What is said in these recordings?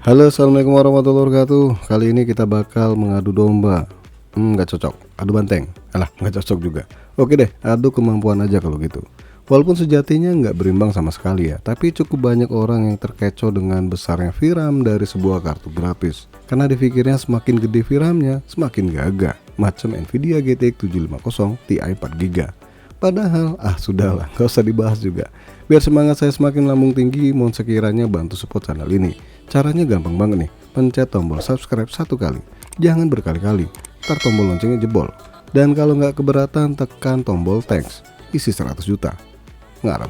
Halo, assalamualaikum warahmatullahi wabarakatuh. Kali ini kita bakal mengadu domba. Nggak cocok, adu banteng. Alah, nggak cocok juga. Oke deh, adu kemampuan aja kalau gitu. Walaupun sejatinya nggak berimbang sama sekali ya, tapi cukup banyak orang yang terkecoh dengan besarnya VRAM dari sebuah kartu grafis. Karena dipikirnya semakin gede VRAM-nya, semakin gagah. Macam Nvidia GTX 750 Ti 4GB. Padahal, sudahlah, nggak usah dibahas juga. Biar semangat saya semakin lambung tinggi, mohon sekiranya bantu support channel ini. Caranya gampang banget nih, pencet tombol subscribe satu kali, jangan berkali-kali, ntar tombol loncengnya jebol. Dan kalau nggak keberatan, tekan tombol thanks, isi 100 juta. Ngarep.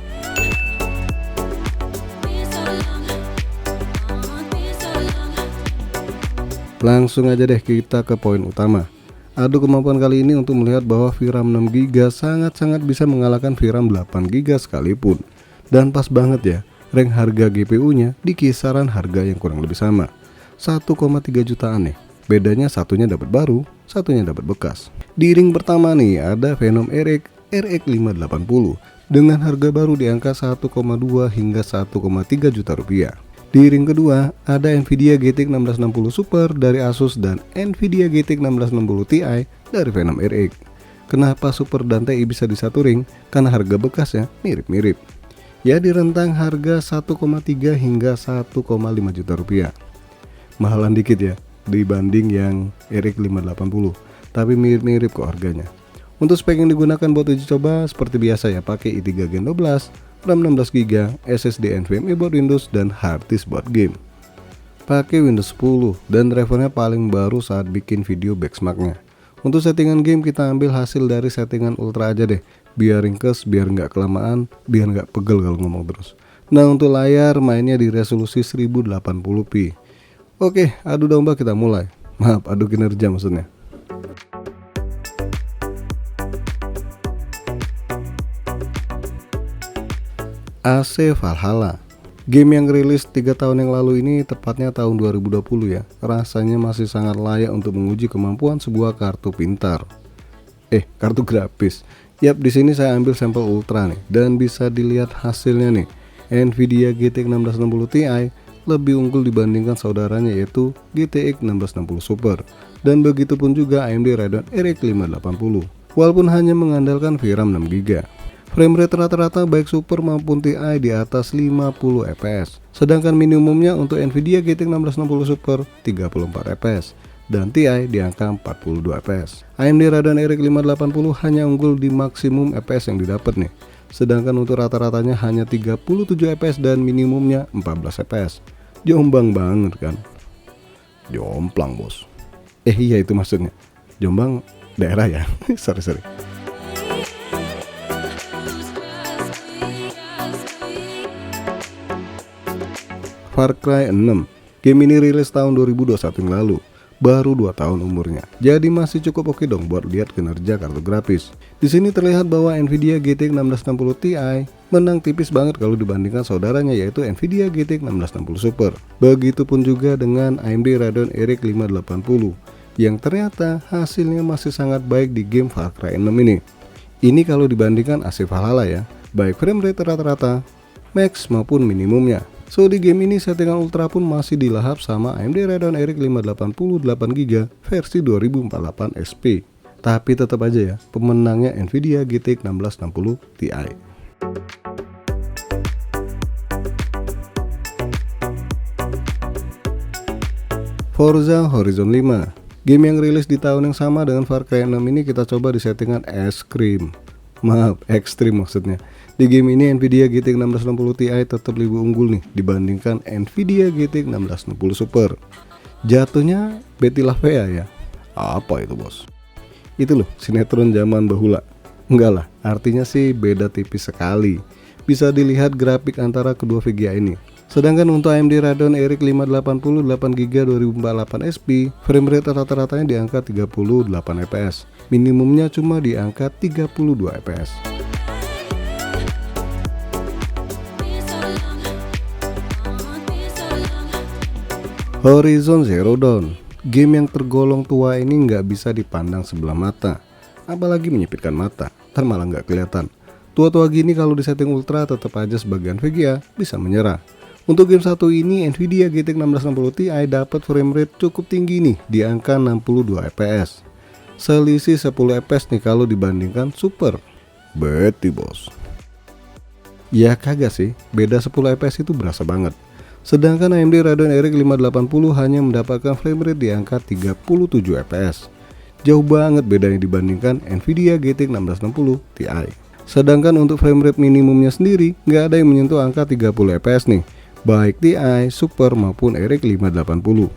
Langsung aja deh kita ke poin utama. Adu kemampuan kali ini untuk melihat bahwa VRAM 6GB sangat-sangat bisa mengalahkan VRAM 8GB sekalipun. Dan pas banget ya, rank harga GPU-nya di kisaran harga yang kurang lebih sama, 1,3 jutaan nih. Bedanya satunya dapat baru, satunya dapat bekas. Di ring pertama nih ada Venom RX 580 dengan harga baru di angka 1,2 hingga 1,3 juta rupiah. Di ring kedua ada Nvidia GTX 1660 Super dari Asus dan Nvidia GTX 1660 Ti dari Venom RX. Kenapa Super dan Ti bisa di satu ring? Karena harga bekasnya mirip-mirip. Ya di rentang harga 1,3 hingga 1,5 juta rupiah. Mahalan dikit ya dibanding yang RX 580, tapi mirip-mirip kok harganya. Untuk spek yang digunakan buat uji coba seperti biasa ya, pakai i3 Gen 12, RAM 16GB, SSD NVMe buat Windows dan hard disk buat game. Pakai Windows 10 dan drivernya paling baru saat bikin video benchmarknya. Untuk settingan game kita ambil hasil dari settingan ultra aja deh, biar ringkes, biar nggak kelamaan, biar nggak pegel kalau ngomong terus. Nah untuk layar mainnya di resolusi 1080p. Oke, adu domba kita mulai. Maaf, adu kinerja maksudnya. AC Valhalla, game yang rilis 3 tahun yang lalu ini, tepatnya tahun 2020 ya. Rasanya masih sangat layak untuk menguji kemampuan sebuah kartu pintar. Kartu grafis. Yap, di sini saya ambil sampel ultra nih dan bisa dilihat hasilnya nih. Nvidia GTX 1660 Ti lebih unggul dibandingkan saudaranya yaitu GTX 1660 Super. Dan begitu pun juga AMD Radeon RX 580. Walaupun hanya mengandalkan VRAM 6GB. Frame rate rata-rata baik Super maupun Ti di atas 50 fps. Sedangkan minimumnya untuk Nvidia GTX 1660 Super 34 fps dan Ti di angka 42 fps. AMD Radeon RX 580 hanya unggul di maksimum fps yang didapat nih. Sedangkan untuk rata-ratanya hanya 37 fps dan minimumnya 14 fps. Jombang banget kan? Jomplang bos. Iya itu maksudnya. Jombang daerah ya. sorry. Far Cry 6. Game ini rilis tahun 2021 yang lalu. Baru 2 tahun umurnya. Jadi masih cukup oke dong buat lihat kinerja kartu grafis. Di sini terlihat bahwa Nvidia GTX 1660 Ti menang tipis banget kalau dibandingkan saudaranya yaitu Nvidia GTX 1660 Super. Begitupun juga dengan AMD Radeon RX 580 yang ternyata hasilnya masih sangat baik di game Far Cry 6 ini. Ini kalau dibandingkan AC Valhalla ya, baik frame rate rata-rata, max maupun minimumnya. So di game ini settingan ultra pun masih dilahap sama AMD Radeon RX 580 8GB versi 2048 SP. Tapi tetap aja ya, pemenangnya Nvidia GTX 1660 Ti. Forza Horizon 5. Game yang rilis di tahun yang sama dengan Far Cry 6 ini kita coba di settingan ekstrim. Maaf, ekstrim maksudnya. Di game ini Nvidia GTX 1660 Ti tetap lebih unggul nih dibandingkan Nvidia GTX 1660 Super. Jatuhnya Betty LaFea ya. Apa itu bos? Itu loh sinetron zaman bahula. Enggak lah, artinya sih beda tipis sekali. Bisa dilihat grafik antara kedua VGA ini. Sedangkan untuk AMD Radeon RX 580 8GB 2048 SP, frame rate rata-ratanya di angka 38 fps. Minimumnya cuma di angka 32 fps. Horizon Zero Dawn. Game yang tergolong tua ini nggak bisa dipandang sebelah mata, apalagi menyipitkan mata, ntar malah nggak kelihatan. Tua-tua gini kalau di setting ultra tetap aja sebagian VGA bisa menyerah. Untuk game satu ini Nvidia GTX 1660 Ti dapat framerate cukup tinggi nih di angka 62 fps. Selisih 10 fps nih kalau dibandingkan Super. Beti bos. Ya kagak sih, beda 10 fps itu berasa banget. Sedangkan AMD Radeon RX 580 hanya mendapatkan framerate di angka 37 fps. Jauh banget bedanya dibandingkan Nvidia GTX 1660 Ti. Sedangkan untuk framerate minimumnya sendiri nggak ada yang menyentuh angka 30 fps nih, baik Ti, Super maupun RX 580.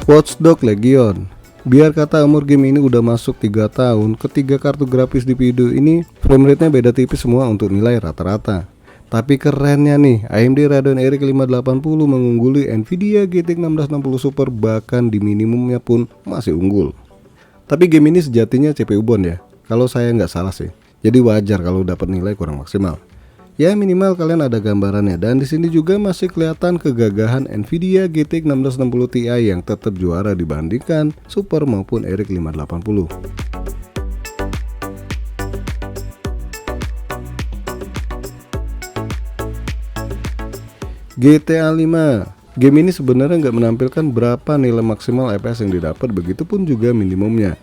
Watch Dogs Legion. Biar kata umur game ini udah masuk 3 tahun, ketiga kartu grafis di video ini framerate-nya beda tipis semua untuk nilai rata-rata. Tapi kerennya nih, AMD Radeon RX 580 mengungguli Nvidia GTX 1660 Super, bahkan di minimumnya pun masih unggul. Tapi game ini sejatinya CPU bond ya, kalau saya nggak salah sih. Jadi wajar kalau dapat nilai kurang maksimal. Ya minimal kalian ada gambarannya, dan di sini juga masih kelihatan kegagahan Nvidia GTX 1660 Ti yang tetap juara dibandingkan Super maupun RX 580. GTA 5. Game ini sebenarnya nggak menampilkan berapa nilai maksimal FPS yang didapat, begitupun juga minimumnya.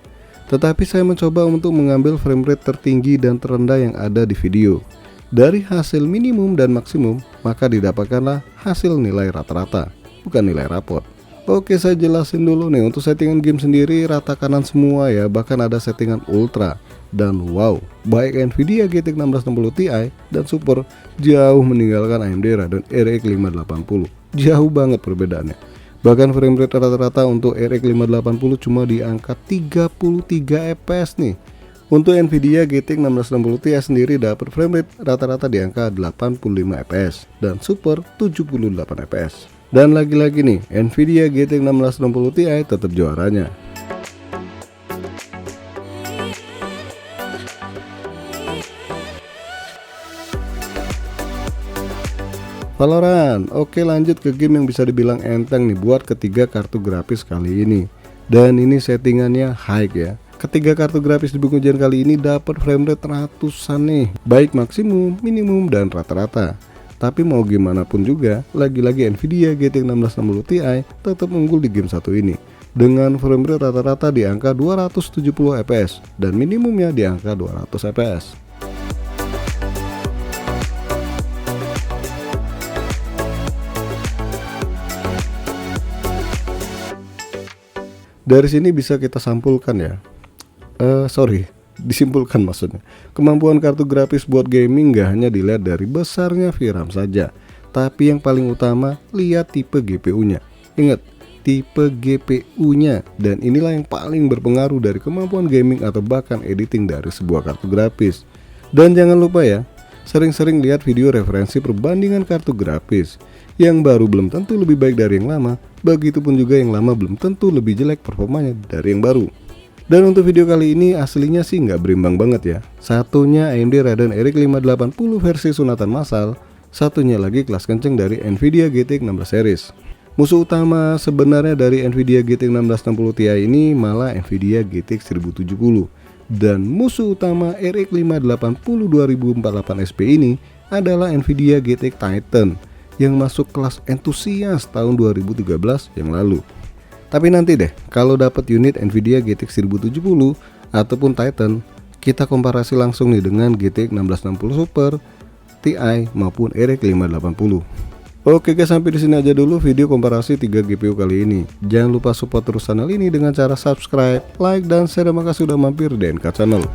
Tetapi saya mencoba untuk mengambil framerate tertinggi dan terendah yang ada di video. Dari hasil minimum dan maksimum, maka didapatkanlah hasil nilai rata-rata, bukan nilai rapot. Oke, saya jelasin dulu nih. Untuk settingan game sendiri rata kanan semua ya, bahkan ada settingan ultra. Dan wow, baik Nvidia GTX 1660 Ti dan Super jauh meninggalkan AMD Radeon RX 580. Jauh banget perbedaannya. Bahkan framerate rata-rata untuk RX 580 cuma di angka 33 fps nih. Untuk Nvidia GTX 1660 Ti sendiri dapat framerate rata-rata di angka 85 fps dan Super 78 fps. Dan lagi-lagi nih, Nvidia GTX 1660 Ti tetap juaranya. Valorant. Oke, lanjut ke game yang bisa dibilang enteng nih buat ketiga kartu grafis kali ini. Dan ini settingannya high ya. Ketiga kartu grafis di buku ujian kali ini dapat framerate ratusan nih, baik maksimum, minimum, dan rata-rata. Tapi mau gimana pun juga, lagi-lagi Nvidia GTX 1660 Ti tetap unggul di game satu ini dengan framerate rata-rata di angka 270 fps dan minimumnya di angka 200 fps. Dari sini bisa kita sampulkan ya. Disimpulkan maksudnya. Kemampuan kartu grafis buat gaming gak hanya dilihat dari besarnya VRAM saja, tapi yang paling utama lihat tipe GPU-nya. Ingat, tipe GPU-nya, dan inilah yang paling berpengaruh dari kemampuan gaming atau bahkan editing dari sebuah kartu grafis. Dan jangan lupa ya, sering-sering lihat video referensi perbandingan kartu grafis. Yang baru belum tentu lebih baik dari yang lama, begitupun juga yang lama belum tentu lebih jelek performanya dari yang baru. Dan untuk video kali ini aslinya sih nggak berimbang banget ya. Satunya AMD Radeon RX 580 versi sunatan massal, satunya lagi kelas kenceng dari Nvidia GTX 16 series. Musuh utama sebenarnya dari Nvidia GTX 1660 Ti ini malah Nvidia GTX 1070. Dan musuh utama RX 580 2048 SP ini adalah Nvidia GTX Titan yang masuk kelas entusias tahun 2013 yang lalu. Tapi nanti deh, kalau dapat unit Nvidia GTX 1070 ataupun Titan, kita komparasi langsung nih dengan GTX 1660 Super, Ti maupun RX 580. Oke guys, sampai di sini aja dulu video komparasi 3 GPU kali ini. Jangan lupa support terus channel ini dengan cara subscribe, like, dan share. Terima kasih sudah mampir di NK Channel.